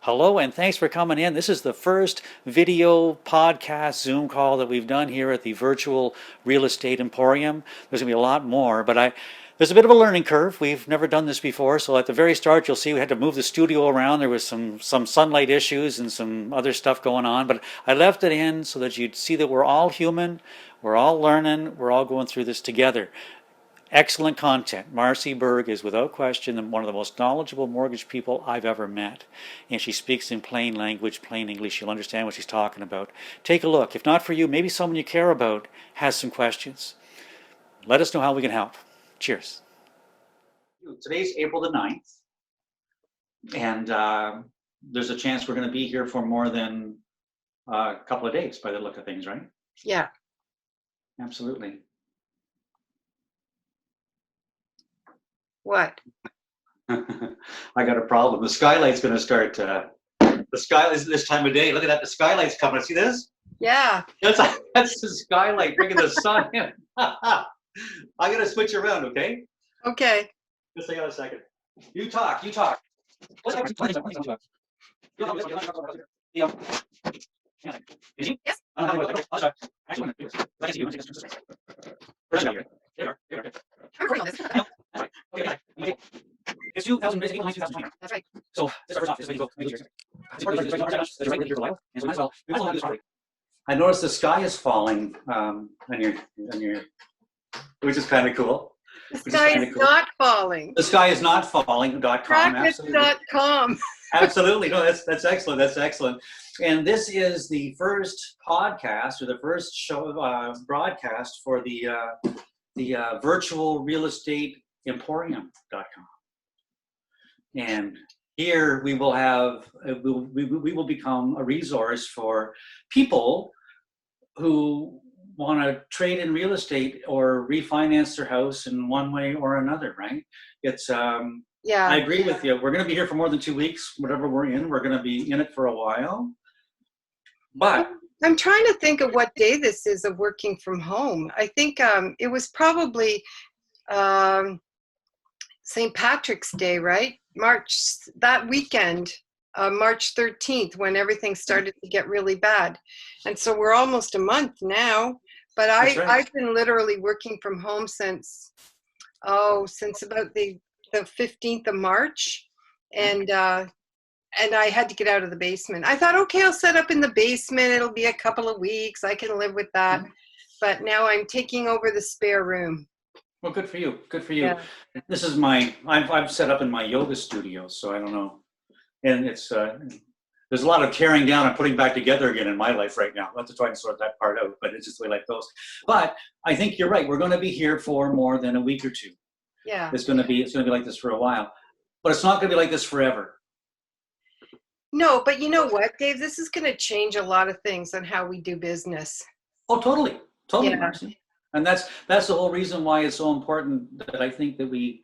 Hello, and thanks for coming in. This is the first video podcast Zoom call that we've done here at the virtual real estate emporium. There's going to be a lot more, but there's a bit of a learning curve. We've never done this before, so at the very start, you'll see we had to move the studio around. There was some sunlight issues and some other stuff going on, but I left it in so that you'd see that we're all human, we're all learning, we're all going through this together. Excellent content. Marcy Berg is without question one of the most knowledgeable mortgage people I've ever met. And she speaks in plain language, plain English. You'll understand what she's talking about. Take a look. If not for you, maybe someone you care about has some questions. Let us know how we can help. Cheers. Today's April the 9th, and there's a chance we're going to be here for more than a couple of days by the look of things, right? Yeah. Absolutely. What? I got a problem. The skylight's going to start. The sky is this time of day. Look at that. The skylight's coming. See this? Yeah. That's the skylight bringing the sun in. I'm going to switch around, okay? Okay. Just hang on a second. You talk. You talk. Yes. I'm recording this. It's 2000, basically, 2020. That's right. So this is our first off. This is go. That's right here for a while, and so might as well. We might as well do this already. I noticed the sky is falling on your, which is kind of cool. The sky is not falling. The sky is not falling.com. Practice.com. Absolutely. No, that's excellent. That's excellent. And this is the first podcast or the first show broadcast for the virtual real estate emporium.com. And here we will have we will become a resource for people who want to trade in real estate or refinance their house in one way or another, right? It's Yeah. I agree with you. We're going to be here for more than 2 weeks, whatever we're in. We're going to be in it for a while. But I'm trying to think of what day this is of working from home. I think it was probably St. Patrick's Day, right? That weekend, March 13th, when everything started to get really bad. And so we're almost a month now. But That's right. I've been literally working from home since about the 15th of March. And I had to get out of the basement. I thought, okay, I'll set up in the basement. It'll be a couple of weeks. I can live with that. But now I'm taking over the spare room. Well, good for you. Good for you. Yeah. This is I've set up in my yoga studio, so I don't know. And it's, there's a lot of tearing down and putting back together again in my life right now. I'll have to try and sort that part out, but it's just the way life goes. But I think you're right. We're going to be here for more than a week or two. Yeah. It's going to be like this for a while, but it's not going to be like this forever. No, but you know what, Dave? This is going to change a lot of things on how we do business. Oh, totally, Yeah. Marcy. And that's the whole reason why it's so important that I think that we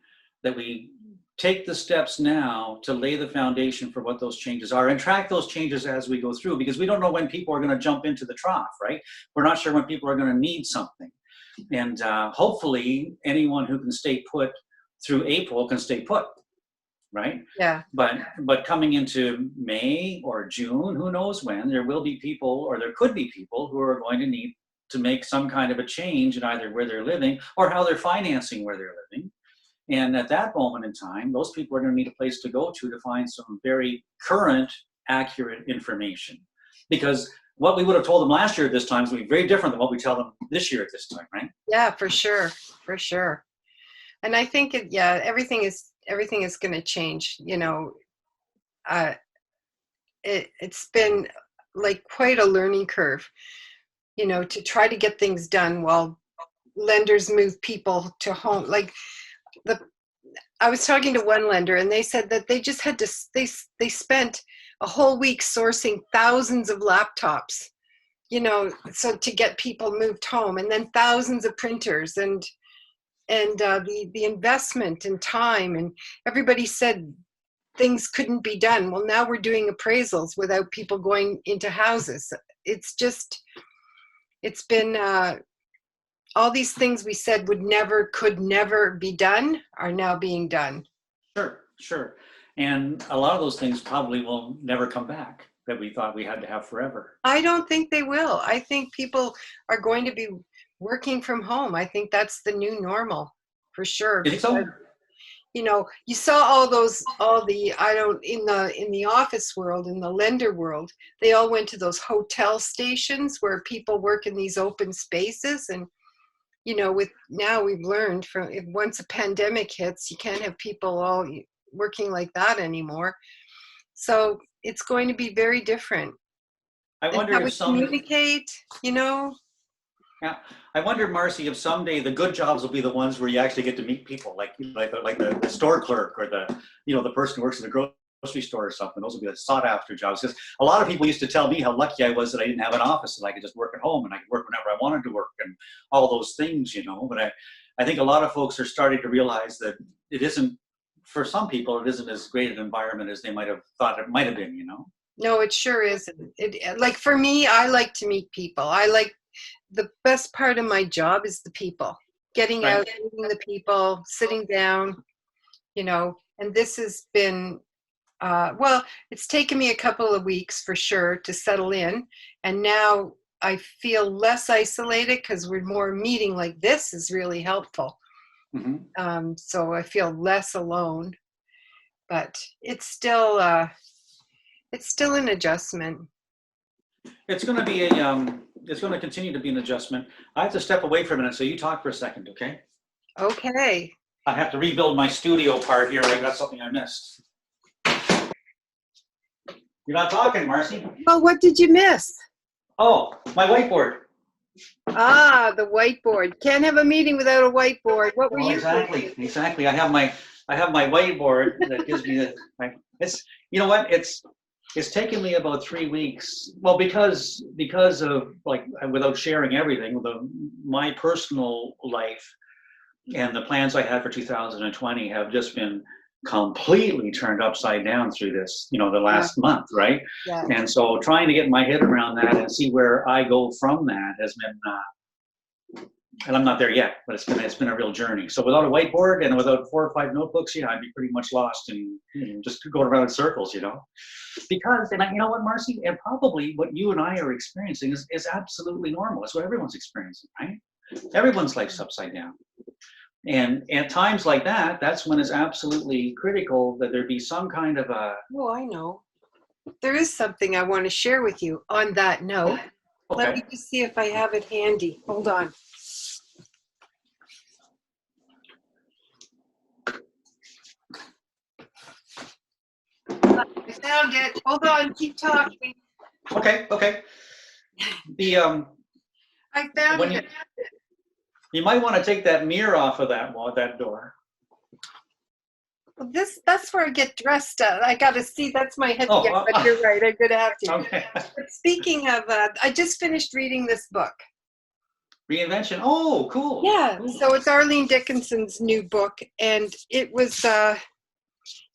take the steps now to lay the foundation for what those changes are and track those changes as we go through, because we don't know when people are going to jump into the trough, right? We're not sure when people are going to need something. And hopefully anyone who can stay put through April can stay put, right? Yeah. But coming into May or June, who knows when, there will be people, or there could be people who are going to need to make some kind of a change in either where they're living or how they're financing where they're living. And at that moment in time, those people are going to need a place to go to find some very current, accurate information. Because what we would have told them last year at this time is going to be very different than what we tell them this year at this time, right? Yeah, for sure. For sure. And I think, everything is going to change. You know, it's been like quite a learning curve, you know, to try to get things done while lenders move people to home. Like I was talking to one lender and they said that they just had to, they spent a whole week sourcing thousands of laptops, you know, so to get people moved home, and then thousands of printers and the investment and time, and everybody said things couldn't be done. Well, now we're doing appraisals without people going into houses. It's been all these things we said could never be done are now being done. Sure. And a lot of those things probably will never come back that we thought we had to have forever. I don't think they will. I think people are going to be working from home. I think that's the new normal for sure. You think so? Because, you know, you saw all the, I don't, in the office world, in the lender world, they all went to those hotel stations where people work in these open spaces. And, you know, with now we've learned from if once a pandemic hits, you can't have people all working like that anymore. So it's going to be very different. I And wonder how if we some, communicate, you know. yeah, I wonder, Marcy, if someday the good jobs will be the ones where you actually get to meet people, like the store clerk or the person who works in the grocery store or something. Those will be the sought after jobs. Because a lot of people used to tell me how lucky I was that I didn't have an office and I could just work at home and I could work whenever I wanted to work and all those things, you know. But I think a lot of folks are starting to realize that it isn't, for some people, it isn't as great an environment as they might have thought it might have been, you know. No, it sure isn't. It like for me, I like to meet people. I like the best part of my job is the people. Getting Right. out, meeting the people, sitting down, you know. And this has been well, it's taken me a couple of weeks for sure to settle in. And now I feel less isolated because we're more meeting like this is really helpful. So I feel less alone, but it's still an adjustment. It's going to be it's going to continue to be an adjustment. I have to step away for a minute, so you talk for a second, okay? Okay. I have to rebuild my studio part here. I got something I missed. You're not talking, Marcy. Well, what did you miss? Oh, my whiteboard. Ah, the whiteboard. Can't have a meeting without a whiteboard. What were Well, you doing? exactly. I have my whiteboard that gives me it's, you know what, it's taken me about 3 weeks. Well, because of, like, without sharing everything, my personal life and the plans I had for 2020 have just been completely turned upside down through this, the Yeah, last month, right? yeah. And so trying to get my head around that and see where I go from that has been, and I'm not there yet, but it's been a real journey. So without a whiteboard and without 4 or 5 notebooks, yeah, I'd be pretty much lost and just going around in circles, Because, and you know what, Marcy, and probably what you and I are experiencing is absolutely normal. It's what everyone's experiencing, right? Everyone's life's upside down. And at times like that, that's when it's absolutely critical that there be some kind of a. Oh, I know. There is something I want to share with you on that note. Let Okay. me just see if I have it handy. Hold on. I found it. Hold on. Keep talking. Okay. The I found when it. you might want to take that mirror off of that door. Well, that's where I get dressed at. I got to see. That's my head. Oh, Yeah, but you're right. I'm gonna have to. okay. But speaking of, I just finished reading this book. Reinvention. Oh, cool. Yeah. Cool. So it's Arlene Dickinson's new book, and it was,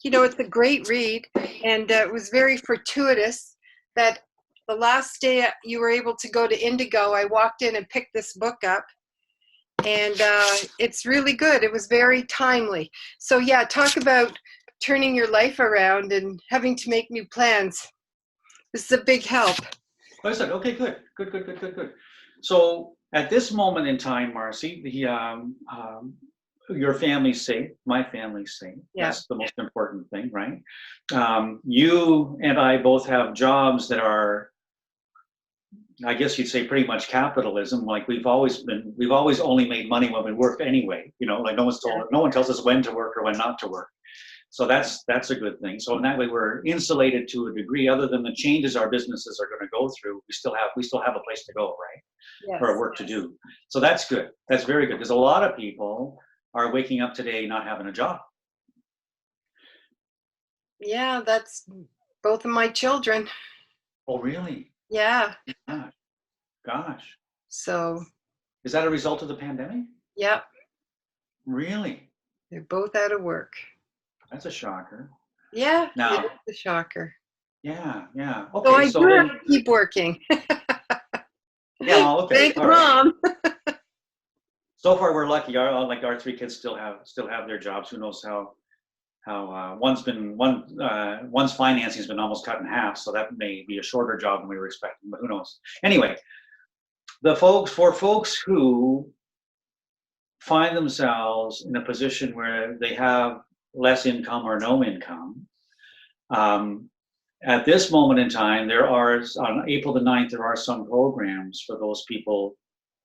it's a great read, and it was very fortuitous that the last day you were able to go to Indigo, I walked in and picked this book up. And it's really good. It was very timely. So yeah, talk about turning your life around and having to make new plans. This is a big help. I said, okay, good. So at this moment in time, Marcy, your family's safe, my family's safe. Yeah. That's the most important thing, right? You and I both have jobs that are, I guess you'd say, pretty much capitalism. Like we've always only made money when we worked anyway. Like no one tells us when to work or when not to work. So that's a good thing. So in that way, we're insulated to a degree. Other than the changes our businesses are going to go through, we still have a place to go, right? Yes. Or work to do. So that's good. That's very good, because a lot of people are waking up today not having a job. Yeah, that's both of my children. Oh, really? Yeah. Gosh. So. Is that a result of the pandemic? Yeah. Really? They're both out of work. That's a shocker. Yeah. Now, it's a shocker. Yeah. Okay. So I do have to keep working. Yeah. Well, okay. Thank Mom. So far, we're lucky. Our 3 kids still have their jobs. Who knows how one's financing has been almost cut in half, so that may be a shorter job than we were expecting, but who knows? Anyway, for folks who find themselves in a position where they have less income or no income, at this moment in time, on April the 9th, there are some programs for those people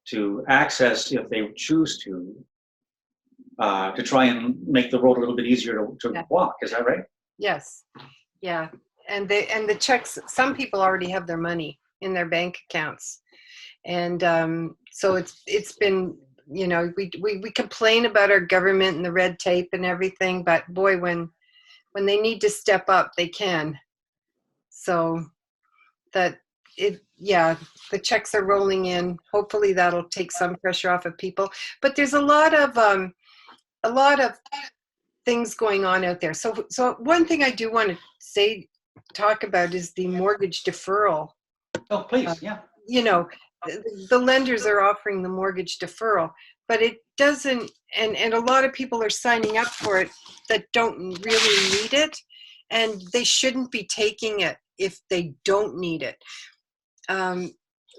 to access if they choose to try and make the road a little bit easier to walk. Is that right? Yes. Yeah. And the checks, some people already have their money in their bank accounts. And so it's been, we complain about our government and the red tape and everything, but boy, when they need to step up, they can. So the checks are rolling in. Hopefully that'll take some pressure off of people. But there's a lot of things going on out there. So one thing I do want to talk about is the mortgage deferral. Oh, please, yeah. The lenders are offering the mortgage deferral, but it doesn't, and a lot of people are signing up for it that don't really need it, and they shouldn't be taking it if they don't need it.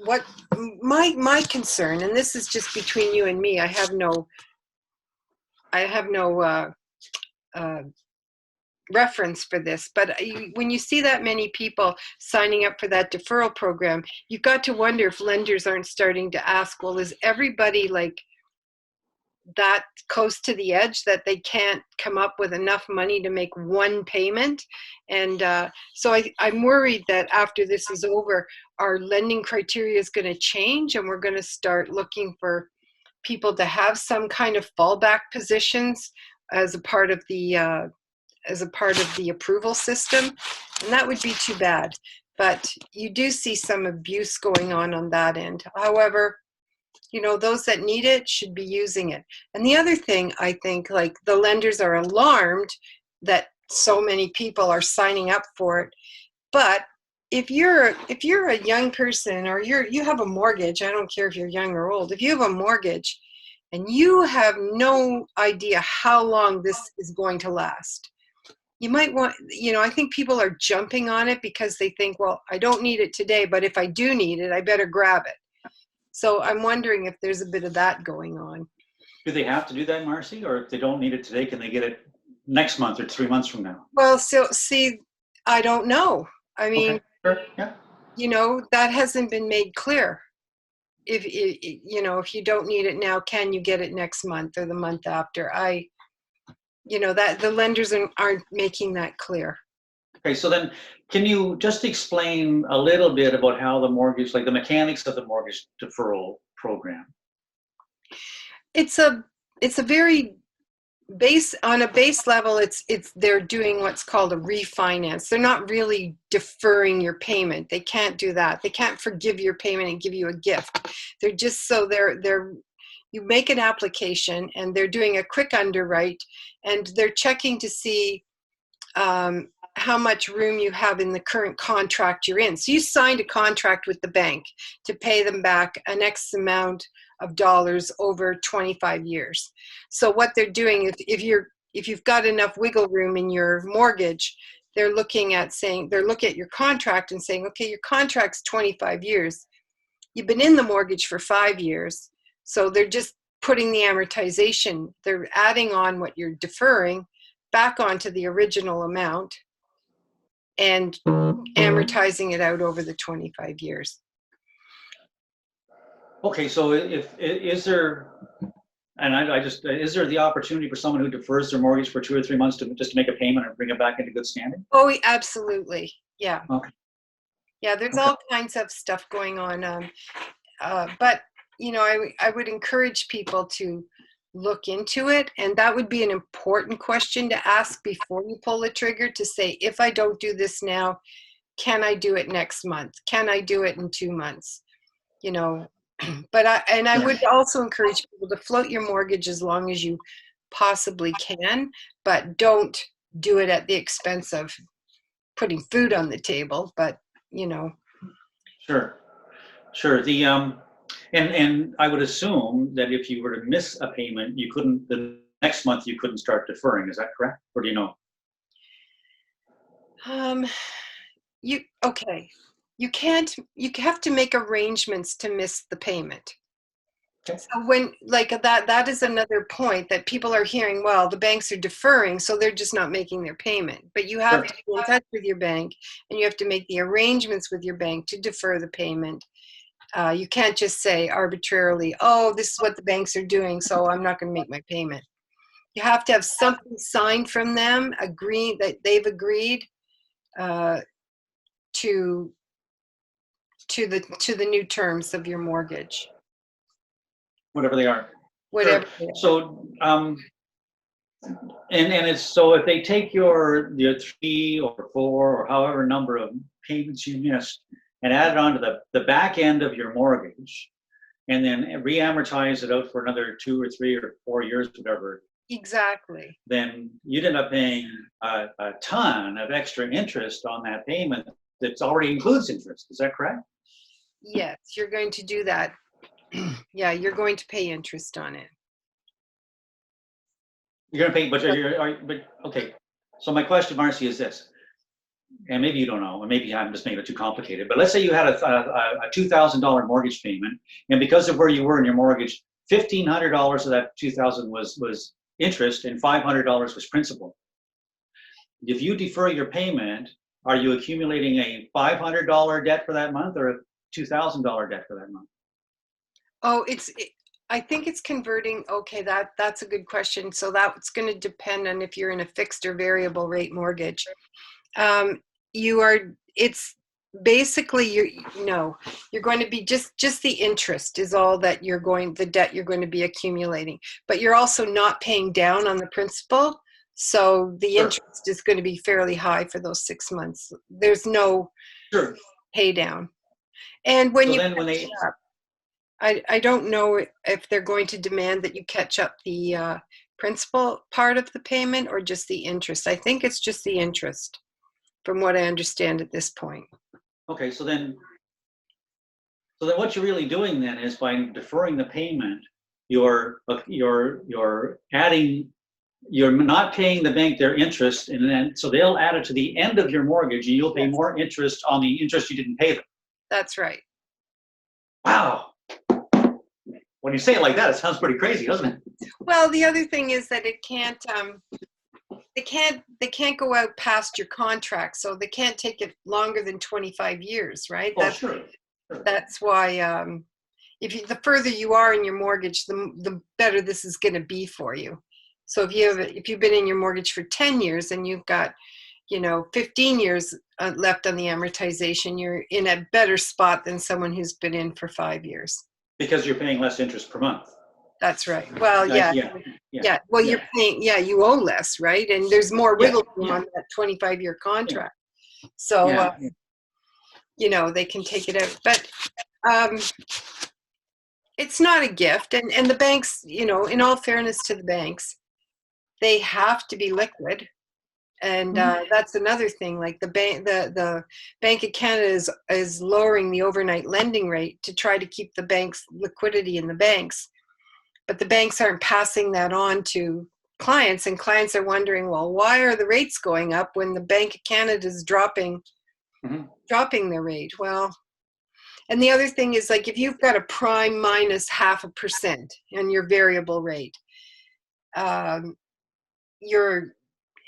What my concern, and this is just between you and me, I have no reference for this, but when you see that many people signing up for that deferral program, you've got to wonder if lenders aren't starting to ask, well, is everybody like that close to the edge that they can't come up with enough money to make one payment? And so I'm worried that after this is over, our lending criteria is going to change, and we're going to start looking for people to have some kind of fallback positions as a part of the approval system, and that would be too bad. But you do see some abuse going on that end. However, those that need it should be using it. And the other thing, I think, like, the lenders are alarmed that so many people are signing up for it. But if you're a young person, or you have a mortgage, I don't care if you're young or old, if you have a mortgage and you have no idea how long this is going to last, you might want, I think people are jumping on it because they think, well, I don't need it today, but if I do need it, I better grab it. So I'm wondering if there's a bit of that going on. Do they have to do that, Marcy? Or if they don't need it today, can they get it next month or 3 months from now? Well, so see, I don't know. I mean, okay. Sure. Yeah. That hasn't been made clear. If you don't need it now, can you get it next month or the month after? That the lenders aren't making that clear. Okay, so then can you just explain a little bit about how the mortgage, like the mechanics of the mortgage deferral program? It's a very on a base level, they're doing what's called a refinance. They're not really deferring your payment. They can't do that. They can't forgive your payment and give you a gift. They're just you make an application, and they're doing a quick underwrite, and they're checking to see how much room you have in the current contract you're in. So you signed a contract with the bank to pay them back an X amount of dollars over 25 years. So what they're doing, if you've got enough wiggle room in your mortgage, they're looking at your contract and saying, okay, your contract's 25 years. You've been in the mortgage for 5 years. So they're just putting the amortization, they're adding on what you're deferring back onto the original amount and amortizing it out over the 25 years. Okay, so is there the opportunity for someone who defers their mortgage for 2 or 3 months to make a payment and bring it back into good standing? Oh, absolutely. Yeah. Okay. Yeah, there's all kinds of stuff going on. But, I would encourage people to look into it. And that would be an important question to ask before you pull the trigger, to say, if I don't do this now, can I do it next month? Can I do it in 2 months? But I would also encourage people to float your mortgage as long as you possibly can, but don't do it at the expense of putting food on the table. But, Sure. And I would assume that if you were to miss a payment, the next month you couldn't start deferring. Is that correct? Or do you know? Um, okay. You can't, you have to make arrangements to miss the payment. Okay. So when, like that is another point that people are hearing, well, the banks are deferring, so they're just not making their payment. But you have Sure. to be in touch with your bank and you have to make the arrangements with your bank to defer the payment. You can't just say arbitrarily, oh, this is what the banks are doing, so I'm not going to make my payment. You have to have something signed from them, agree that they've agreed uh, to to the new terms of your mortgage, Whatever they are. whatever Sure. they are. So, and it's so if they take your 3 or 4 or however number of payments you missed and add it onto the back end of your mortgage, and then re-amortize it out for another 2 or 3 or 4 years, whatever, Exactly. then you'd end up paying a ton of extra interest on that payment that already includes interest. Is that correct? Yes, you're going to do that. Yeah, you're going to pay interest on it. You're going to pay, but okay. So my question, Marcy, is this, and maybe you don't know, and maybe I'm just making it too complicated, but let's say you had a $2,000 mortgage payment, and because of where you were in your mortgage, $1,500 of that 2,000 was interest and $500 was principal. If you defer your payment, are you accumulating a $500 debt for that month or a $2,000 debt for that month? Oh, I think it's converting. Okay, that's a good question. So that's going to depend on if you're in a fixed or variable rate mortgage. You are. It's basically you're going to be just the interest is all that the debt you're going to be accumulating, but you're also not paying down on the principal. So the Sure. interest is going to be fairly high for those 6 months. There's no Sure. pay down. And when So you then when catch they, up, I don't know if they're going to demand that you catch up the principal part of the payment or just the interest. I think it's just the interest, from what I understand at this point. okay, so then what you're really doing then is by deferring the payment, you're adding, you're not paying the bank their interest, and then so they'll add it to the end of your mortgage, and you'll pay Yes, more interest on the interest you didn't pay them. that's right. Wow. When you say it like that, it sounds pretty crazy, doesn't it? Well, the other thing is that they can't go out past your contract, so they can't take it longer than 25 years, right? Oh, sure. Sure. That's why the further you are in your mortgage, the better this is going to be for you. So if you've been in your mortgage for 10 years and you've got 15 years left on the amortization, you're in a better spot than someone who's been in for 5 years. Because you're paying less interest per month. That's right. Well, Like, yeah. yeah, Yeah. Well, yeah, you're paying, yeah, you owe less, right? And there's more yeah, wiggle room yeah, on that 25-year yeah, contract. So, yeah. they can take it out. But um, it's not a gift. And the banks, in all fairness to the banks, they have to be liquid. And that's another thing. Like the Bank of Canada is lowering the overnight lending rate to try to keep the bank's liquidity in the banks. But the banks aren't passing that on to clients, and clients are wondering, well, why are the rates going up when the Bank of Canada is dropping Mhm. their rate? Well, and the other thing is, like, if you've got a prime minus 0.5% on your variable rate, um, you're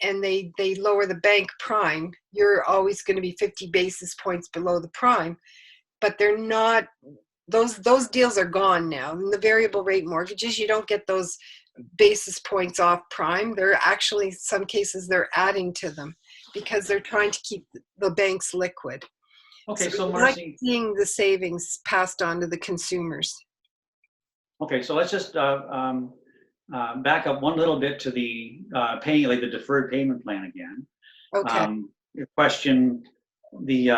and they lower the bank prime, you're always going to be 50 basis points below the prime. But they're not, those deals are gone now. In the variable rate mortgages, you don't get those basis points off prime. They're actually, some cases, they're adding to them because they're trying to keep the banks liquid. Okay, So so you're not Marcy, seeing the savings passed on to the consumers. okay, so let's just back up one little bit to the paying, like the deferred payment plan again. Okay. Your question, the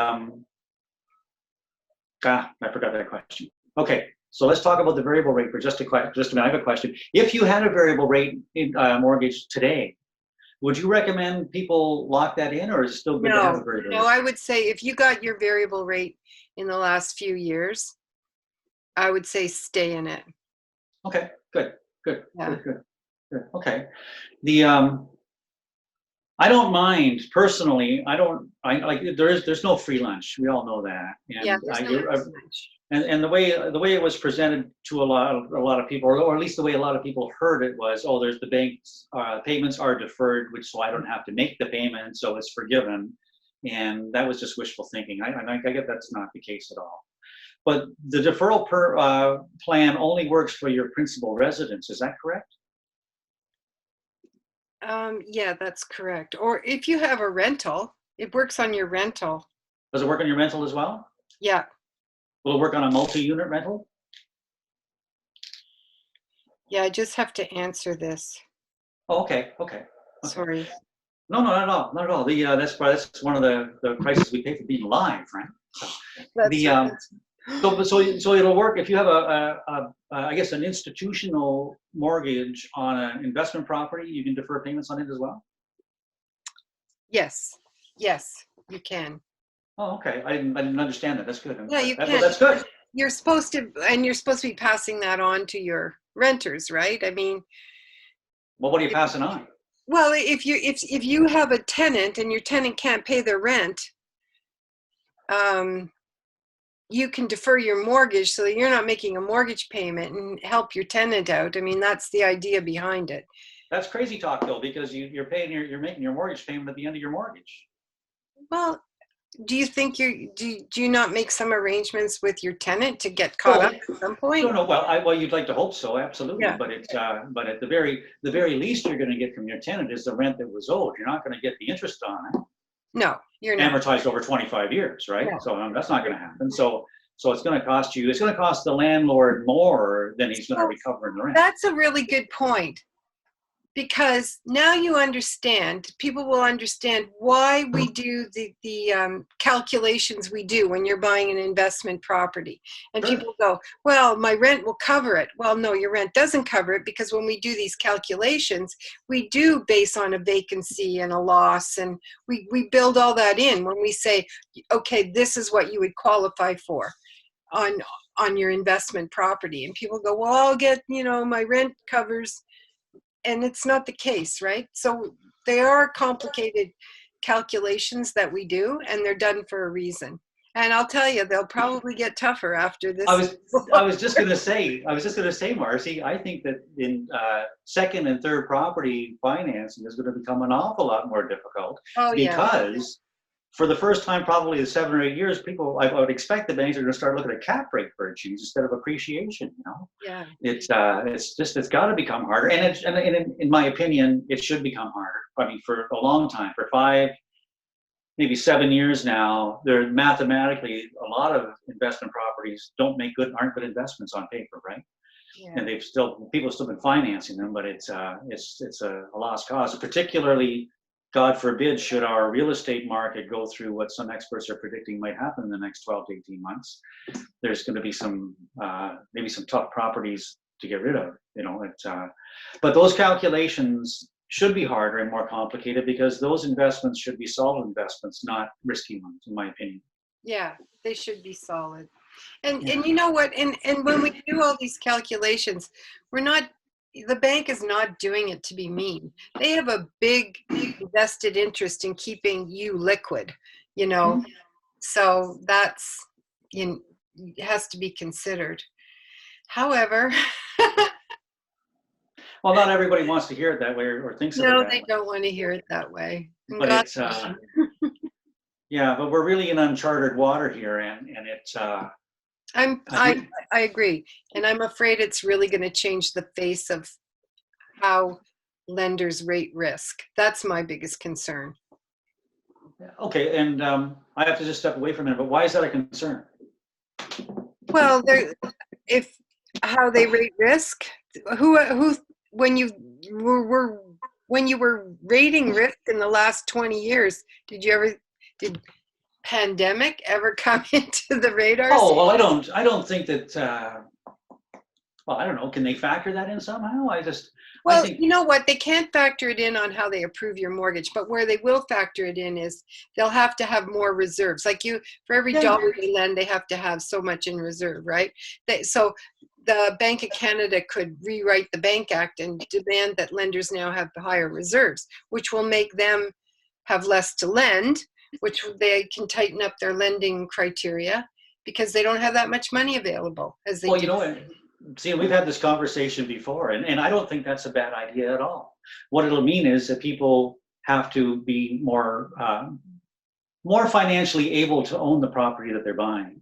I forgot that question. Okay, so let's talk about the variable rate for just a minute. I have a question. If you had a variable rate mortgage today, would you recommend people lock that in, or is it still good to have a No, variable no, rate? I would say if you got your variable rate in the last few years, I would say stay in it. Okay, good, good, Yeah. good, good, good. Okay, the I don't mind personally. I like there's no free lunch. We all know that. Yeah, And there's no lunch. and the way it was presented to a lot of people, or at least the way a lot of people heard it was, oh, there's the banks payments are deferred, which so I don't have to make the payment, so it's forgiven. And that was just wishful thinking. I get that's not the case at all. But the deferral plan only works for your principal residence. Is that correct? Yeah, that's correct. Or if you have a rental, it works on your rental. Does it work on your rental as well? Yeah. Will it work on a multi-unit rental? Yeah, I just have to answer this. Oh, okay, okay, okay. Sorry. No, no, not at all, not at all. That's one of the prices we pay for being live, right? So That's the right. so it'll work if you have I guess an institutional mortgage on an investment property. You can defer payments on it as well. Yes. Yes, you can. Oh, okay. I didn't understand that. That's good. Yeah, you Well, can. that's good. You're supposed to, and you're supposed to be passing that on to your renters, right? I mean, Well, what are you passing on? well, if you have a tenant and your tenant can't pay their rent, um, you can defer your mortgage so that you're not making a mortgage payment and help your tenant out. I mean, that's the idea behind it. That's crazy talk though, because you're making your mortgage payment at the end of your mortgage. Well, do you think do you not make some arrangements with your tenant to get caught up Well, at some no, point? no. Well, you'd like to hope so, absolutely. Yeah. But but at the very least you're going to get from your tenant is the rent that was owed. You're not going to get the interest on it, No, you're not. amortized over 25 years, right? No. So that's not going to happen. So it's going to cost you. It's going to cost the landlord more than he's going to Well, recover in the rent. that's a really good point. Because now you understand, people will understand why we do the calculations we do when you're buying an investment property. And Sure. people go, well, my rent will cover it. Well, no, your rent doesn't cover it, because when we do these calculations, we do base on a vacancy and a loss. And we build all that in when we say, okay, this is what you would qualify for on your investment property. And people go, well, I'll get, my rent covers. And it's not the case, right? So they are complicated calculations that we do, and they're done for a reason. And I'll tell you, they'll probably get tougher after this. I was just going to say, Marcy, I think that in second and third property financing is going to become an awful lot more difficult. Oh, yeah. Because for the first time, probably in 7 or 8 years, I would expect the banks are going to start looking at cap rate purchase instead of appreciation. Yeah. It's got to become harder, and in my opinion, it should become harder. I mean, for a long time, for 5, maybe 7 years now, there mathematically a lot of investment properties aren't good investments on paper, right? Yeah. And people have still been financing them, but it's a lost cause, particularly, God forbid, should our real estate market go through what some experts are predicting might happen in the next 12 to 18 months. There's going to be maybe some tough properties to get rid of. But those calculations should be harder and more complicated, because those investments should be solid investments, not risky ones, in my opinion. Yeah, they should be solid. And Yeah. and you know what? And when we do all these calculations, the bank is not doing it to be mean. They have a big vested interest in keeping you liquid, so that's it has to be considered. However, Well, not everybody wants to hear it that way, or thinks of it no, that they way. don't want to hear it that way. And But God, it's yeah, but we're really in uncharted water here, and it's I agree, and I'm afraid it's really going to change the face of how lenders rate risk. That's my biggest concern. okay. And I have to just step away for a minute. But why is that a concern? Well, if how they rate risk, who when you were rating risk in the last 20 years, did pandemic ever come into the radar? Oh, well, I don't think that. Well, I don't know. Can they factor that in somehow? Well, I think. you know what? They can't factor it in on how they approve your mortgage, but where they will factor it in is they'll have to have more reserves. Like for every dollar they lend, they have to have so much in reserve, right? So the Bank of Canada could rewrite the Bank Act and demand that lenders now have higher reserves, which will make them have less to lend, which they can tighten up their lending criteria because they don't have that much money available as they Well, do. see, we've had this conversation before, and I don't think that's a bad idea at all. What it'll mean is that people have to be more financially able to own the property that they're buying.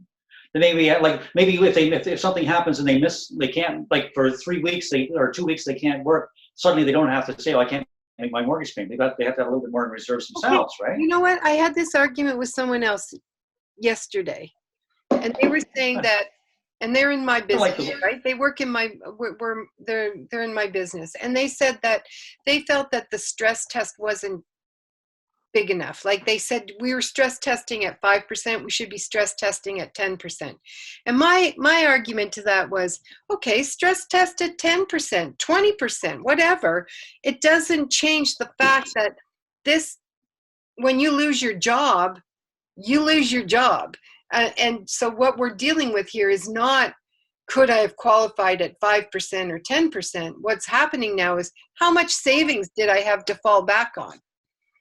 Then maybe if something happens and they can't, like for 3 weeks or 2 weeks they can't work, suddenly they don't have to say, oh, I can't make my mortgage payment. They have to have a little bit more in reserves themselves, right? You know what? I had this argument with someone else yesterday, and they were saying that, and they're in my business, right? They work in they're in my business, and they said that they felt that the stress test wasn't big enough. Like they said, we were stress testing at 5%, we should be stress testing at 10%. And my argument to that was, okay, stress test at 10%, 20%, whatever. It doesn't change the fact that when you lose your job, you lose your job. And so what we're dealing with here is not, could I have qualified at 5% or 10%? What's happening now is, how much savings did I have to fall back on?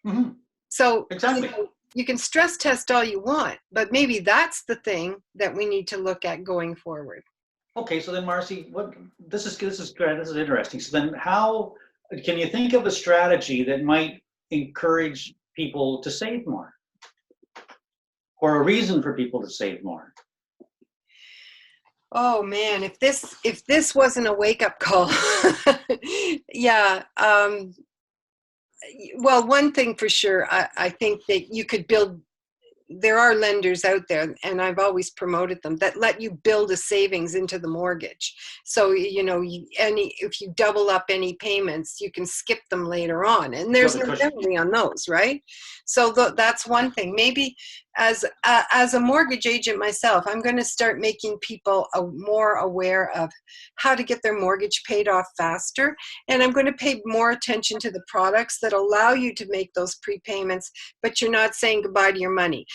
Mm-hmm. So exactly. You can stress test all you want, but maybe that's the thing that we need to look at going forward. Okay, so then Marcy, this is interesting. So then how can you think of a strategy that might encourage people to save more? Or a reason for people to save more? Oh man, if this wasn't a wake-up call. Yeah. Well, one thing for sure, I think that you could there are lenders out there, and I've always promoted them, that let you build a savings into the mortgage. So, if you double up any payments, you can skip them later on. And there's no penalty on those, right? So that's one thing. Maybe as a mortgage agent myself, I'm going to start making people more aware of how to get their mortgage paid off faster. And I'm going to pay more attention to the products that allow you to make those prepayments, but you're not saying goodbye to your money.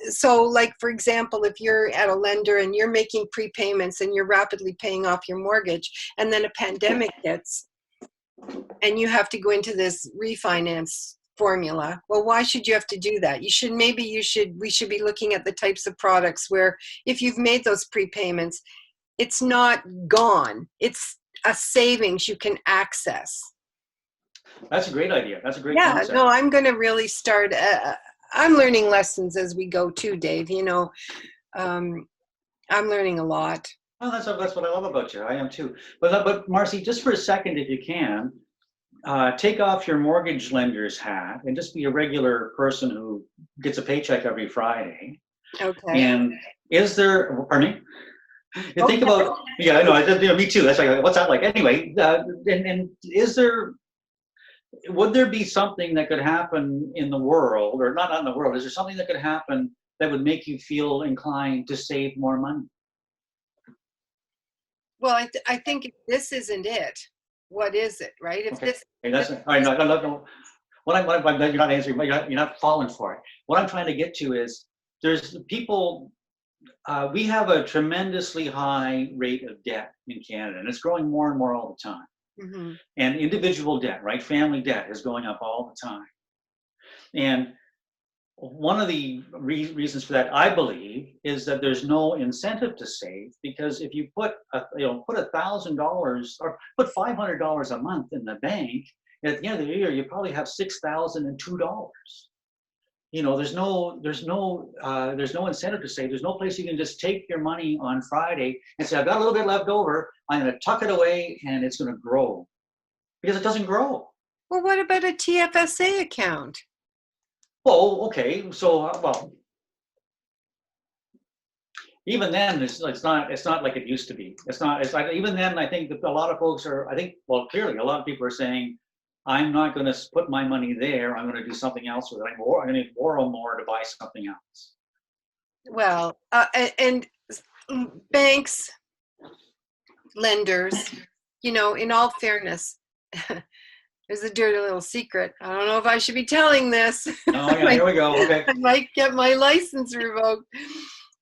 So like, for example, if you're at a lender and you're making prepayments and you're rapidly paying off your mortgage, and then a pandemic hits and you have to go into this refinance formula, well, why should you have to do that? We should be looking at the types of products where if you've made those prepayments, it's not gone. It's a savings you can access. That's a great idea. That's a great concept. No, I'm going to really start. I'm learning lessons as we go too, Dave. I'm learning a lot. Well, that's what I love about you. I am too. But Marcy, just for a second, if you can, take off your mortgage lender's hat and just be a regular person who gets a paycheck every Friday. Okay. And pardon me? You think about, yeah, I know, me too. That's like, what's that like? Anyway, and would there be something that could happen in the world, or not in the world, is there something that could happen that would make you feel inclined to save more money? Well, I think if this isn't it, what is it, right? If this. Okay, that's all right. No. You're not answering, but you're not falling for it. What I'm trying to get to is, there's people. We have a tremendously high rate of debt in Canada, and it's growing more and more all the time. Mm-hmm. And individual debt, right? Family debt is going up all the time. And one of the reasons for that, I believe, is that there's no incentive to save, because if you put $1,000 or put $500 a month in the bank, at the end of the year you probably have $6,002. There's no incentive to save. There's no place you can just take your money on Friday and say, I've got a little bit left over, I'm going to tuck it away and it's going to grow, because it doesn't grow. Well, what about a TFSA account? Well, okay, so even then, it's not like it used to be. It's like, even then, I think that a lot of folks clearly a lot of people are saying, I'm not going to put my money there. I'm going to do something else with it. I'm going to borrow more to buy something else. Well, and banks, lenders, in all fairness, there's a dirty little secret. I don't know if I should be telling this. Oh, yeah, here we go. Okay. I might get my license revoked.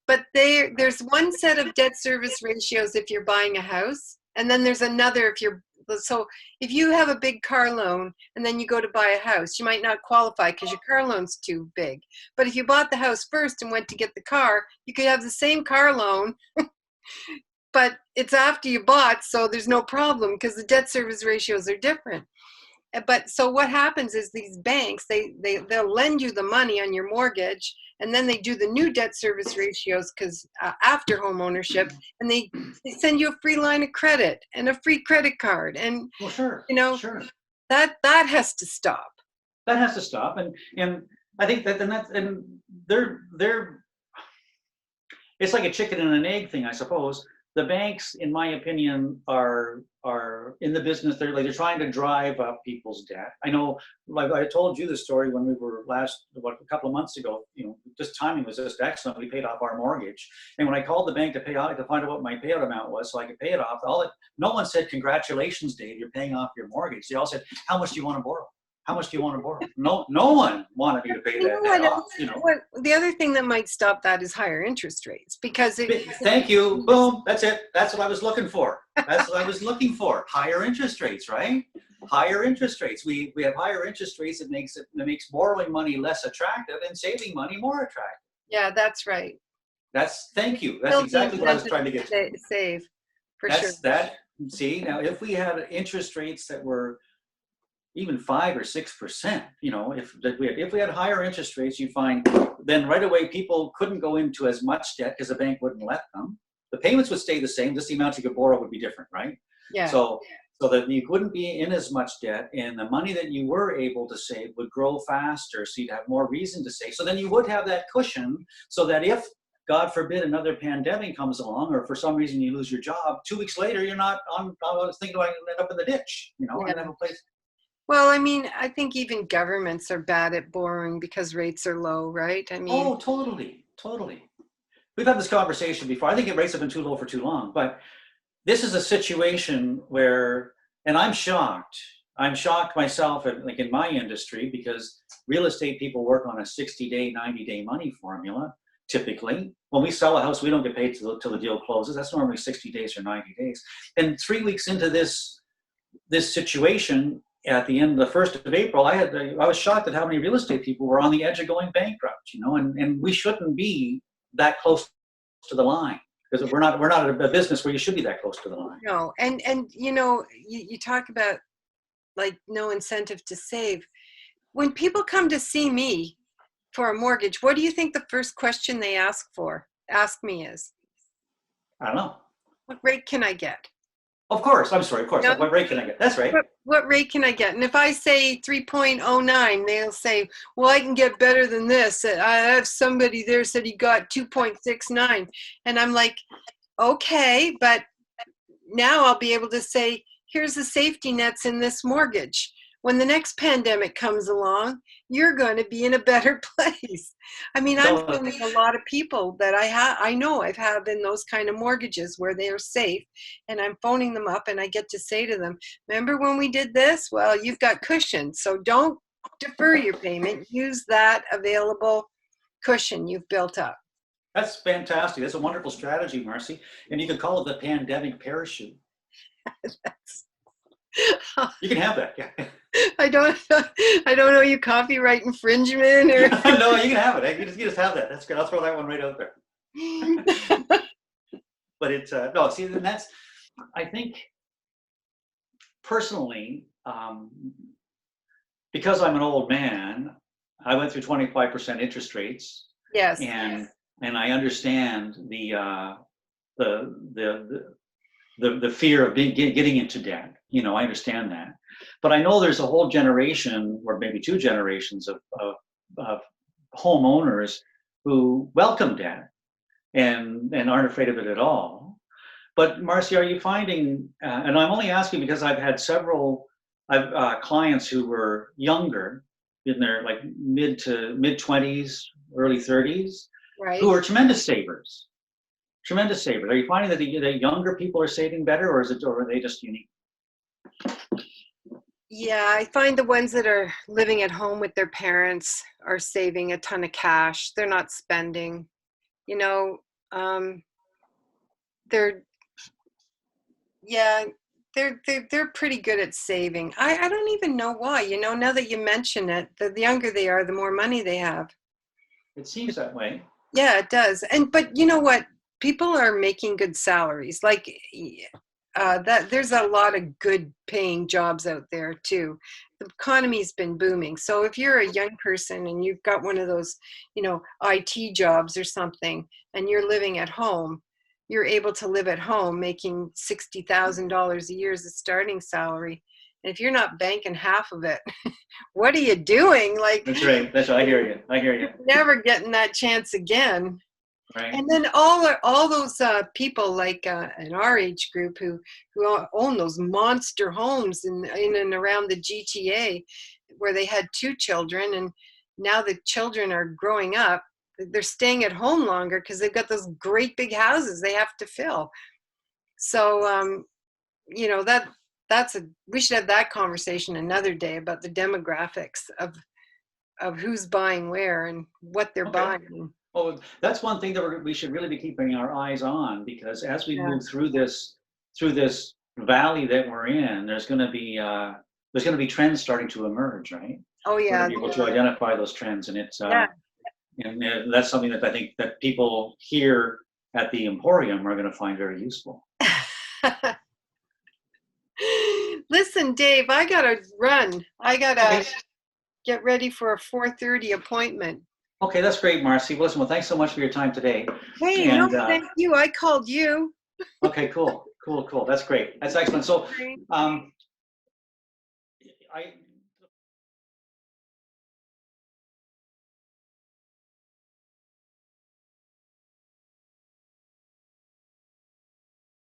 But there's one set of debt service ratios if you're buying a house, and then there's another if you're So if you have a big car loan and then you go to buy a house, you might not qualify because your car loan's too big. But if you bought the house first and went to get the car, you could have the same car loan, but it's after you bought, so there's no problem because the debt service ratios are different. But so what happens is these banks, they'll lend you the money on your mortgage, and then they do the new debt service ratios because after home ownership, and they send you a free line of credit and a free credit card, and Well, sure, you know sure. that has to stop. That has to stop. And I think that, and they're it's like a chicken and an egg thing, I suppose. The banks, in my opinion, are in the business. They're trying to drive up people's debt. I know, like I told you the story when we were last, what, a couple of months ago. This timing was just excellent. We paid off our mortgage, and when I called the bank to pay out to find out what my payout amount was, so I could pay it off, no one said, "Congratulations, Dave, you're paying off your mortgage." They all said, "How much do you want to borrow? How much do you want to borrow?" No one wanted me to pay that debt off. What the other thing that might stop that is higher interest rates, because Thank you. Boom. That's it. That's what I was looking for. That's what I was looking for. Higher interest rates, right? Higher interest rates. We have higher interest rates. It makes borrowing money less attractive and saving money more attractive. Yeah, that's right. Thank you. That's exactly what I was trying to get to. Save, for sure. See, now if we had interest rates that were even 5 or 6%, if we had higher interest rates, you'd find then right away people couldn't go into as much debt because the bank wouldn't let them. The payments would stay the same, just the amount you could borrow would be different, right? Yeah. So that you wouldn't be in as much debt, and the money that you were able to save would grow faster, so you'd have more reason to save. So then you would have that cushion, so that if, God forbid, another pandemic comes along, or for some reason you lose your job, 2 weeks later you're not on. I was thinking, I end up in the ditch, Yeah. and have a place. Well, I mean, I think even governments are bad at borrowing because rates are low, right? I mean, Oh, totally. We've had this conversation before. I think rates have been too low for too long, but this is a situation where, and I'm shocked myself, like in my industry, because real estate people work on a 60-day, 90-day money formula. Typically, when we sell a house, we don't get paid till the deal closes. That's normally 60 days or 90 days. And 3 weeks into this situation, at the end of the 1st of April, I was shocked at how many real estate people were on the edge of going bankrupt, and we shouldn't be that close to the line, because we're not a business where you should be that close to the line. no. And you talk about like no incentive to save. When people come to see me for a mortgage, what do you think the first question they ask me is? I don't know. What rate can I get? Of course. I'm sorry. Of course. No. What rate can I get? That's right. What rate can I get? And if I say 3.09, they'll say, well, I can get better than this. I have somebody there said he got 2.69. And I'm like, okay, but now I'll be able to say, here's the safety nets in this mortgage. When the next pandemic comes along, you're going to be in a better place. I mean, I'm phoning a lot of people that I know I've had in those kind of mortgages where they are safe, and I'm phoning them up and I get to say to them, remember when we did this? Well, you've got cushion, so don't defer your payment. Use that available cushion you've built up. That's fantastic. That's a wonderful strategy, Marcy. And you could call it the pandemic parachute. You can have that. Yeah. I don't know you copyright infringement or no, you can have it. You just have that. That's good. I'll throw that one right out there. But it's no. See, then that's. I think personally, because I'm an old man, I went through 25% interest rates. Yes. And I understand the fear of getting into debt. I understand that. But I know there's a whole generation, or maybe 2 generations of homeowners who welcome debt and aren't afraid of it at all. But Marcy, are you finding, and I'm only asking because I've had several clients who were younger, in their like mid 20s, early 30s, right, who are tremendous savers. Are you finding that the younger people are saving better, or are they just unique? Yeah, I find the ones that are living at home with their parents are saving a ton of cash. They're not spending. They're, yeah, they're pretty good at saving. I don't even know why. You know, now that you mention it, the younger they are, the more money they have. It seems that way. Yeah, it does. And but you know what? People are making good salaries. Like that, there's a lot of good paying jobs out there too. The economy's been booming. So if you're a young person and you've got one of those, IT jobs or something, and you're living at home, you're able to live at home making $60,000 a year as a starting salary. And if you're not banking half of it, what are you doing? Like, That's right. That's right. I hear you. I hear you. never getting that chance again. Right. And then all those people like in our age group who own those monster homes in and around the GTA, where they had 2 children, and now the children are growing up. They're staying at home longer because they've got those great big houses they have to fill. So we should have that conversation another day about the demographics of who's buying where and what they're Okay. buying. Well, that's one thing that we should really be keeping our eyes on, because as we Yeah. move through this valley that we're in, there's going to be trends starting to emerge, right? Oh We're yeah. going to be able to identify those trends, and it's Yeah. and that's something that I think that people here at the Emporium are going to find very useful. Listen, Dave, I gotta run. I gotta Okay. get ready for a 4:30 appointment. Okay, that's great, Marcy. Listen, well, thanks so much for your time today. Hey, no, And thank you. I called you. okay, cool. That's great. That's excellent. So, I